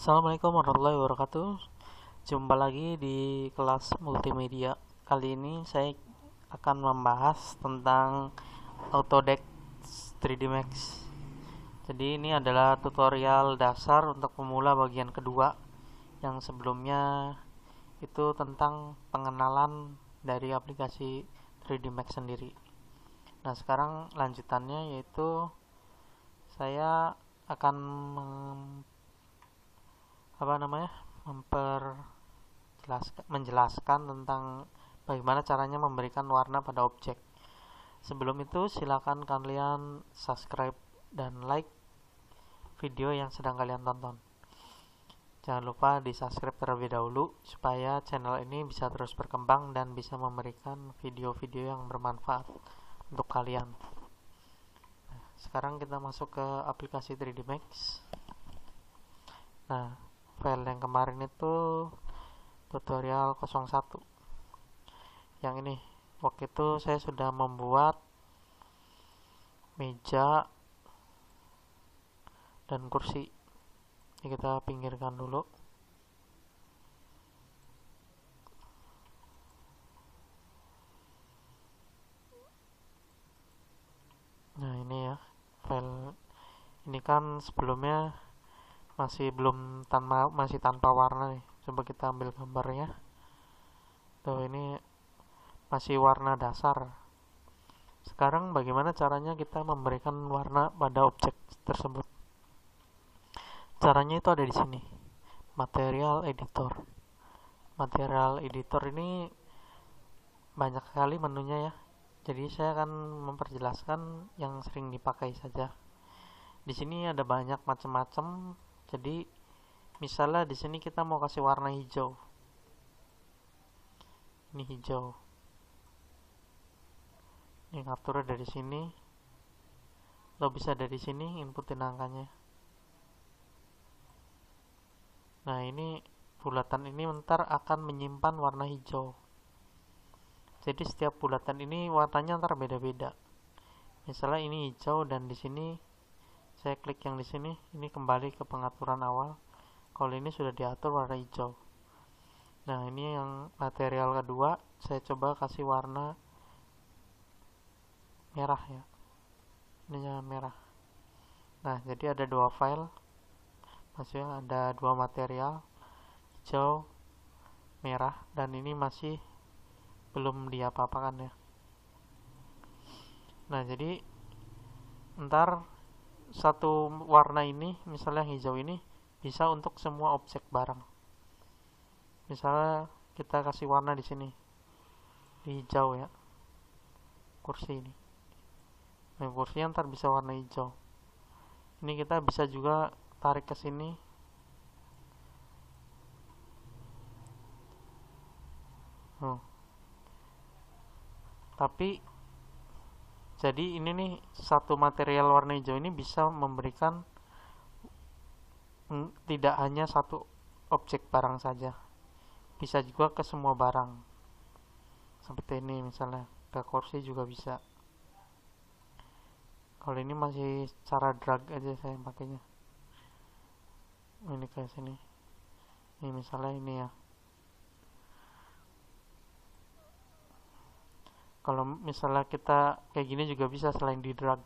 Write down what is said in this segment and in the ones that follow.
Assalamualaikum warahmatullahi wabarakatuh. Jumpa lagi di kelas multimedia. Kali ini saya akan membahas tentang Autodesk 3D Max. Jadi ini adalah tutorial dasar untuk pemula bagian kedua. Yang sebelumnya itu tentang pengenalan dari aplikasi 3D Max sendiri. Nah, sekarang lanjutannya yaitu saya akan menjelaskan tentang bagaimana caranya memberikan warna pada objek. Sebelum itu silakan kalian subscribe dan like video yang sedang kalian tonton. Jangan lupa di subscribe terlebih dahulu supaya channel ini bisa terus berkembang dan bisa memberikan video-video yang bermanfaat untuk kalian. Sekarang kita masuk ke aplikasi 3D Max. Nah, file yang kemarin itu tutorial 01. Yang ini, waktu itu saya sudah membuat meja dan kursi. Ini kita pinggirkan dulu. Nah, ini ya file. Ini kan sebelumnya masih tanpa warna nih. Coba kita ambil gambarnya. Tuh, ini masih warna dasar. Sekarang bagaimana caranya kita memberikan warna pada objek tersebut? Caranya itu ada di sini. Material editor. Material editor ini banyak sekali menunya ya. Jadi saya akan memperjelaskan yang sering dipakai saja. Di sini ada banyak macam-macam. Jadi misalnya di sini kita mau kasih warna hijau. Ini hijau. Ini ngaturnya dari sini. Lo bisa dari sini inputin angkanya. Nah, ini bulatan ini ntar akan menyimpan warna hijau. Jadi setiap bulatan ini warnanya ntar beda-beda. Misalnya ini hijau dan di sini saya klik yang di sini, ini kembali ke pengaturan awal. Kalau ini sudah diatur warna hijau. Nah, ini yang material kedua, saya coba kasih warna merah ya. Ini yang merah. Nah, jadi ada dua file. Maksudnya ada dua material, hijau, merah, dan ini masih belum diapa-apakan ya. Nah, jadi ntar satu warna ini, misalnya hijau ini, bisa untuk semua objek barang. Misalnya kita kasih warna di sini, di hijau ya, kursi ini. Nah, kursinya ntar bisa warna hijau. Ini kita bisa juga tarik ke sini. Tapi jadi ini nih, satu material warna hijau ini bisa memberikan tidak hanya satu objek barang saja, bisa juga ke semua barang. Seperti ini misalnya, ke kursi juga bisa. Kalau ini masih cara drag aja saya pakainya. Ini kayak sini. Ini misalnya ini ya. Kalau misalnya kita kayak gini juga bisa, selain di drag,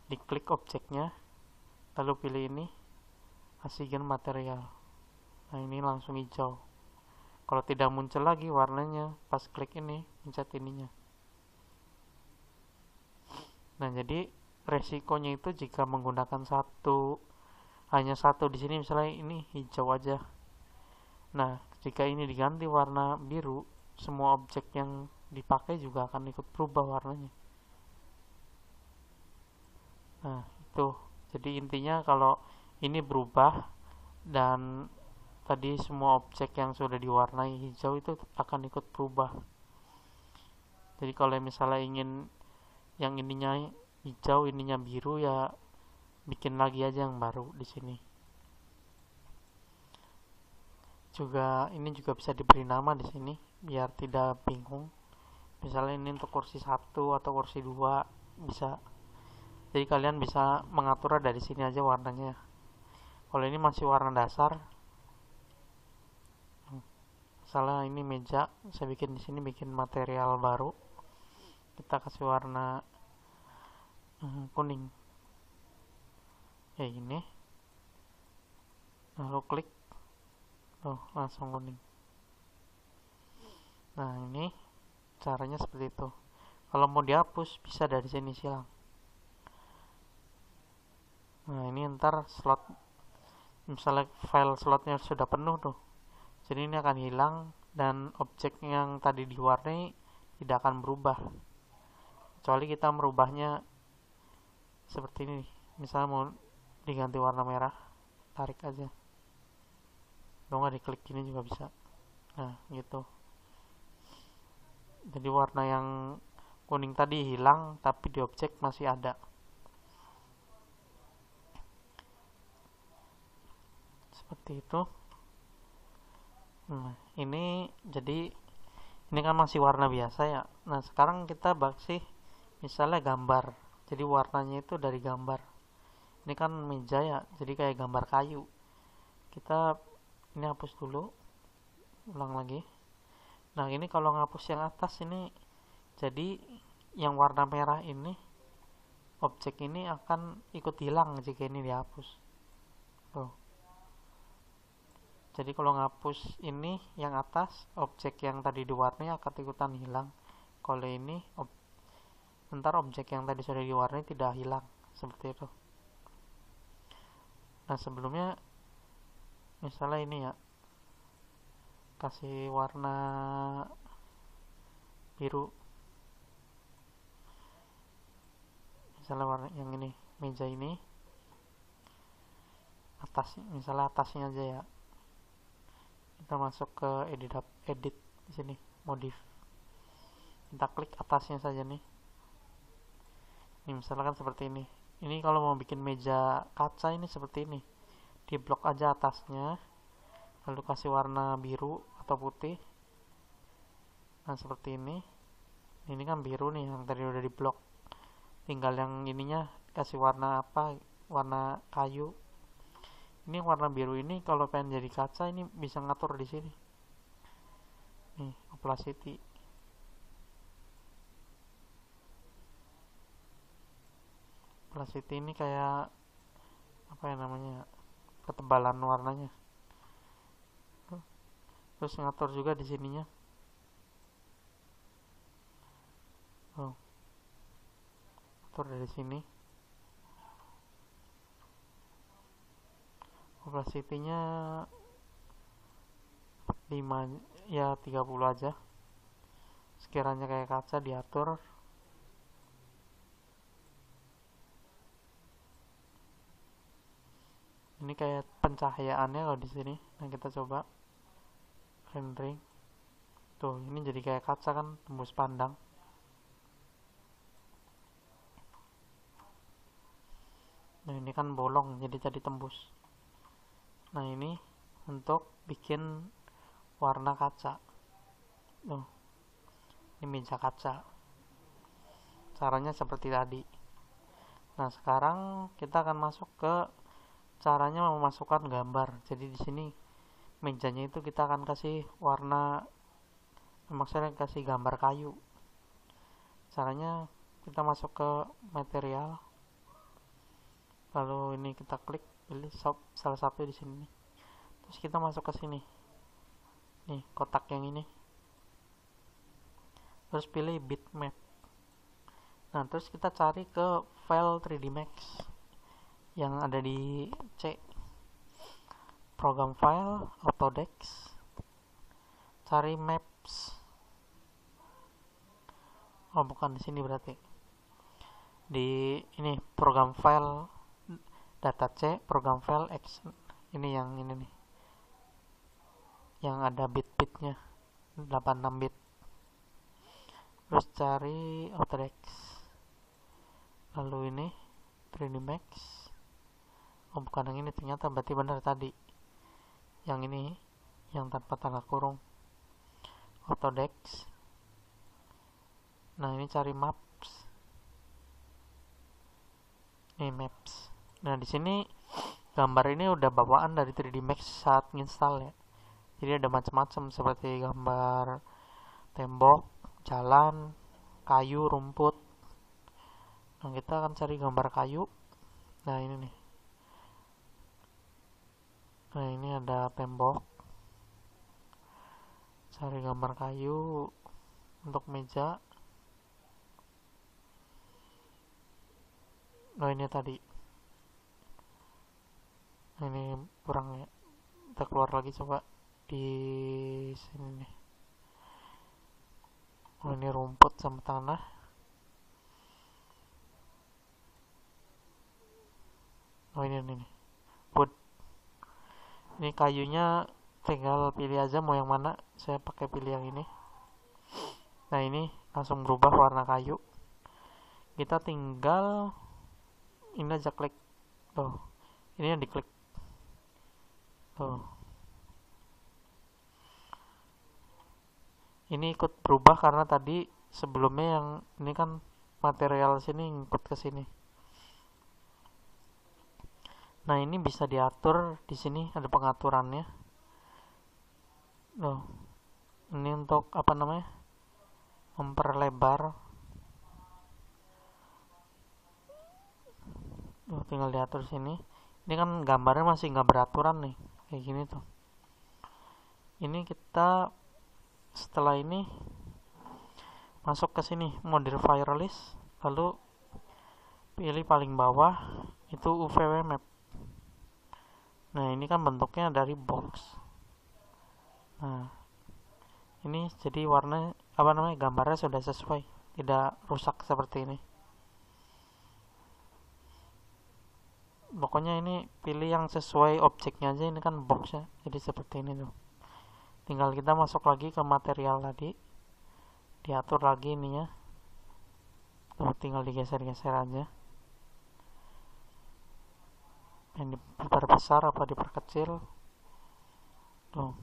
diklik objeknya, lalu pilih ini, assign material. Nah, ini langsung hijau. Kalau tidak muncul lagi warnanya, pas klik ini, pencet ininya. Nah, jadi resikonya itu jika menggunakan hanya satu di sini, misalnya ini hijau aja. Nah, jika ini diganti warna biru, semua objek yang dipakai juga akan ikut berubah warnanya. Nah, itu. Jadi intinya kalau ini berubah dan tadi semua objek yang sudah diwarnai hijau itu akan ikut berubah. Jadi kalau misalnya ingin yang ininya hijau, ininya biru, ya bikin lagi aja yang baru di sini. Ini juga bisa diberi nama di sini biar tidak bingung. Misalnya ini untuk kursi 1 atau kursi 2 bisa. Jadi kalian bisa mengaturnya dari sini aja warnanya. Kalau ini masih warna dasar, Misalnya ini meja, saya bikin di sini, bikin material baru, kita kasih warna kuning kayak gini, lalu klik, langsung kuning. Nah, ini caranya seperti itu. Kalau mau dihapus bisa dari sini silang. Nah, ini ntar slot, misalnya file slotnya sudah penuh tuh, jadi ini akan hilang dan objek yang tadi diwarnai tidak akan berubah, kecuali kita merubahnya seperti ini. Misalnya mau diganti warna merah, tarik aja, kalau nggak diklik gini juga bisa. Nah, gitu. Jadi warna yang kuning tadi hilang, tapi di objek masih ada. Seperti itu. Nah, ini jadi ini kan masih warna biasa ya. Nah, sekarang kita kasih misalnya gambar. Jadi warnanya itu dari gambar. Ini kan meja ya, jadi kayak gambar kayu. Kita ini hapus dulu, ulang lagi. Nah, ini kalau ngapus yang atas ini, jadi yang warna merah ini, objek ini akan ikut hilang jika ini dihapus. Tuh. Jadi kalau ngapus ini yang atas, objek yang tadi diwarnai akan ikutan hilang. Kalau ini ntar objek yang tadi sudah diwarnai tidak hilang, seperti itu. Nah, sebelumnya misalnya ini ya, kasih warna biru, misalnya warna yang ini, meja ini atas, misalnya atasnya aja ya. Kita masuk ke edit di sini, modif, kita klik atasnya saja nih. Ini misalkan seperti ini. Ini kalau mau bikin meja kaca ini seperti ini, di blok aja atasnya, lalu kasih warna biru atau putih. Nah, seperti ini. Ini kan biru nih, yang tadi udah di blok, tinggal yang ininya kasih warna apa, warna kayu. Ini warna biru ini kalau pengen jadi kaca ini bisa ngatur di sini. Nih, opacity. Opacity ini kayak apa ya namanya? Ketebalan warnanya. Terus ngatur juga di sininya. Atur dari sini. Opacity-nya 5 ya, 30 aja. Sekiranya kayak kaca diatur. Ini kayak pencahayaannya kalau di sini. Nah, kita coba rendering. Tuh, ini jadi kayak kaca kan, tembus pandang. Nah, ini kan bolong, jadi tembus. Nah, ini untuk bikin warna kaca. Tuh, ini meja kaca. Caranya seperti tadi. Nah, sekarang kita akan masuk ke caranya memasukkan gambar. Jadi di sini mejanya itu kita akan kasih warna, maksudnya kasih gambar kayu. Caranya kita masuk ke material, lalu ini kita klik, pilih salah satu di sini. Terus kita masuk ke sini, nih kotak yang ini. Terus pilih bitmap. Nah, terus kita cari ke file 3D Max yang ada di C, program file, Autodesk, cari maps. Oh, bukan di sini berarti. Di ini program file data C, program file X. Ini yang ini nih. Yang ada bit-bitnya 86 bit. Terus cari Autodesk. Lalu ini 3D Max. Oh, bukan yang ini, ternyata berarti benar tadi. Yang ini yang tanpa tanda kurung. Autodesk. Nah, ini cari maps. Ini maps. Nah, di sini gambar ini udah bawaan dari 3D Max saat install ya. Jadi ada macam-macam seperti gambar tembok, jalan, kayu, rumput. Nah, kita akan cari gambar kayu. Nah, ini nih. Nah, ini ada tembok. Cari gambar kayu untuk meja. Nah, ini tadi. Nah, ini kurang ya. Kita keluar lagi coba di sini nih. Oh, ini rumput sama tanah. Oh, ini nih. Wood. Ini kayunya tinggal pilih aja mau yang mana. Saya pakai pilih yang ini. Nah, ini langsung berubah warna kayu. Kita tinggal ini aja klik. Tuh. Ini yang diklik. Tuh. Ini ikut berubah karena tadi sebelumnya yang ini kan material sini ikut ke sini. Nah, ini bisa diatur di sini, ada pengaturannya. Loh. Ini untuk apa namanya? Memperlebar. Loh, tinggal diatur sini. Ini kan gambarnya masih nggak beraturan nih, kayak gini tuh. Ini kita setelah ini masuk ke sini, modify list, lalu pilih paling bawah itu UVW map. Nah, ini kan bentuknya dari box. Nah, ini jadi warna apa namanya, gambarnya sudah sesuai, tidak rusak seperti ini. Pokoknya ini pilih yang sesuai objeknya aja, ini kan box ya, jadi seperti ini tuh. Tinggal kita masuk lagi ke material tadi, diatur lagi ininya tuh, tinggal digeser-geser aja, yang diperbesar apa diperkecil tuh.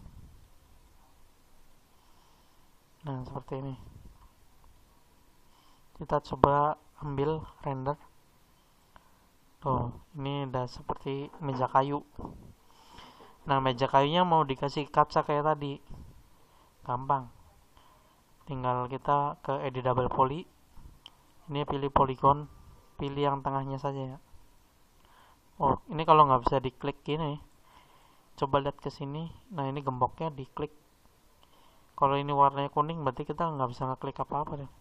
Nah, seperti ini. Kita coba ambil render tuh, ini udah seperti meja kayu. Nah, meja kayunya mau dikasih kaca kayak tadi, gampang. Tinggal kita ke editable poly. Ini pilih polygon, pilih yang tengahnya saja ya. Oh, ini kalau nggak bisa diklik gini, coba lihat ke sini. Nah, ini gemboknya diklik. Kalau ini warnanya kuning, berarti kita nggak bisa ngeklik apa-apa deh.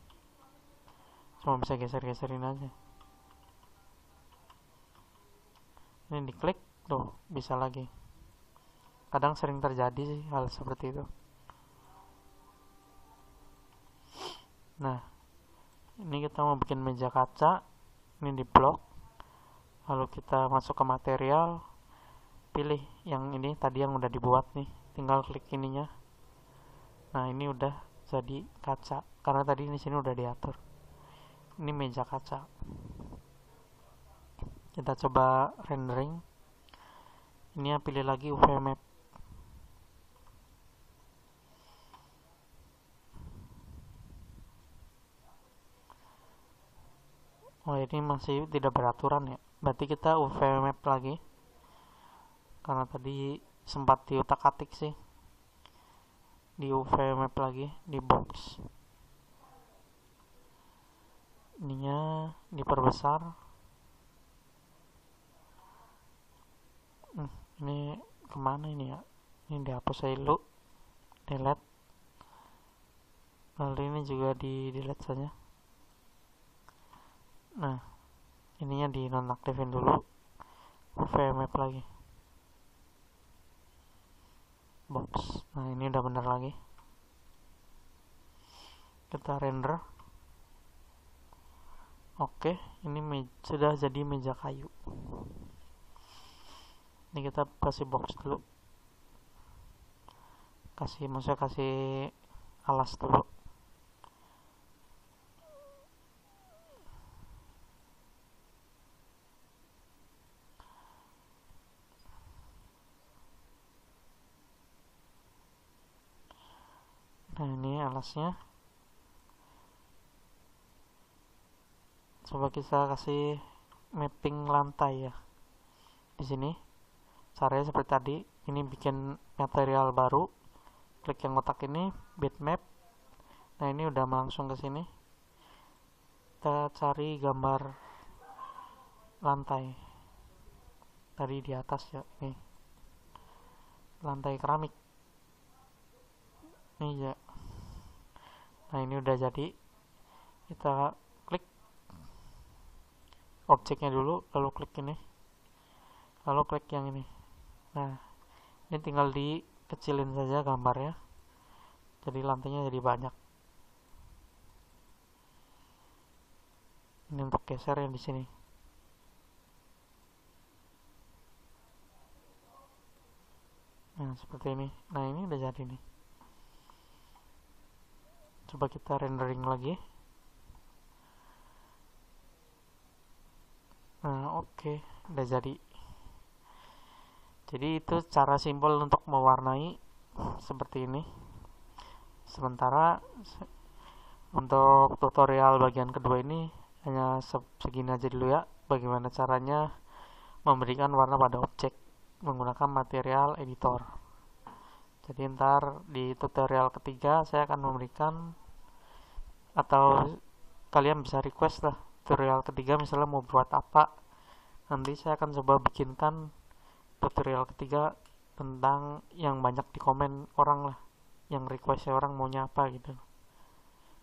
Cuma bisa geser-geserin aja. Ini diklik, tuh bisa lagi. Kadang sering terjadi sih hal seperti itu. Nah, ini kita mau bikin meja kaca. Ini di blok. Lalu kita masuk ke material, pilih yang ini tadi yang udah dibuat nih, tinggal klik ininya. Nah, ini udah jadi kaca karena tadi di sini udah diatur. Ini meja kaca. Kita coba rendering. Ini ya, pilih lagi UV map. Oh, ini masih tidak beraturan ya. Berarti kita UV map lagi. Karena tadi sempat diutak-atik sih. Di UV map lagi, di box. Ininya diperbesar. Ini kemana ini ya? Ini dihapus aja dulu, delete. Lalu ini juga di delete saja. Nah, ininya di nonaktifin dulu, UV map lagi, box. Nah, ini udah bener lagi. Kita render. Oke, ini sudah jadi meja kayu. Ini kita kasih box dulu, maksudnya kasih alas dulu. Nah, ini alasnya. Coba kita kasih mapping lantai ya. Di sini caranya seperti tadi. Ini bikin material baru, klik yang kotak ini, bitmap. Nah, ini udah langsung ke sini. Kita cari gambar lantai. Tadi di atas ya, ini. Lantai keramik. Ini ya. Nah, ini udah jadi. Kita klik objeknya dulu, lalu klik ini. Lalu klik yang ini. Nah, ini tinggal dikecilin saja gambarnya. Jadi lantainya jadi banyak. Ini untuk geser yang di sini. Nah, seperti ini. Nah, ini udah jadi nih. Coba kita rendering lagi. Nah, oke, udah jadi. Jadi itu cara simpel untuk mewarnai seperti ini. Sementara untuk tutorial bagian kedua ini hanya segini aja dulu ya. Bagaimana caranya memberikan warna pada objek menggunakan material editor. Jadi ntar di tutorial ketiga saya akan memberikan, atau kalian bisa request lah tutorial ketiga misalnya mau buat apa. Nanti saya akan coba bikinkan tutorial ketiga tentang yang banyak di komen orang lah, yang request orang maunya apa gitu.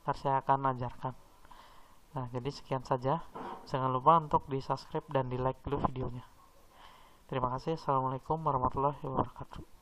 Ntar saya akan ajarkan. Nah, jadi sekian saja. Jangan lupa untuk di subscribe dan di like dulu videonya. Terima kasih. Assalamualaikum warahmatullahi wabarakatuh.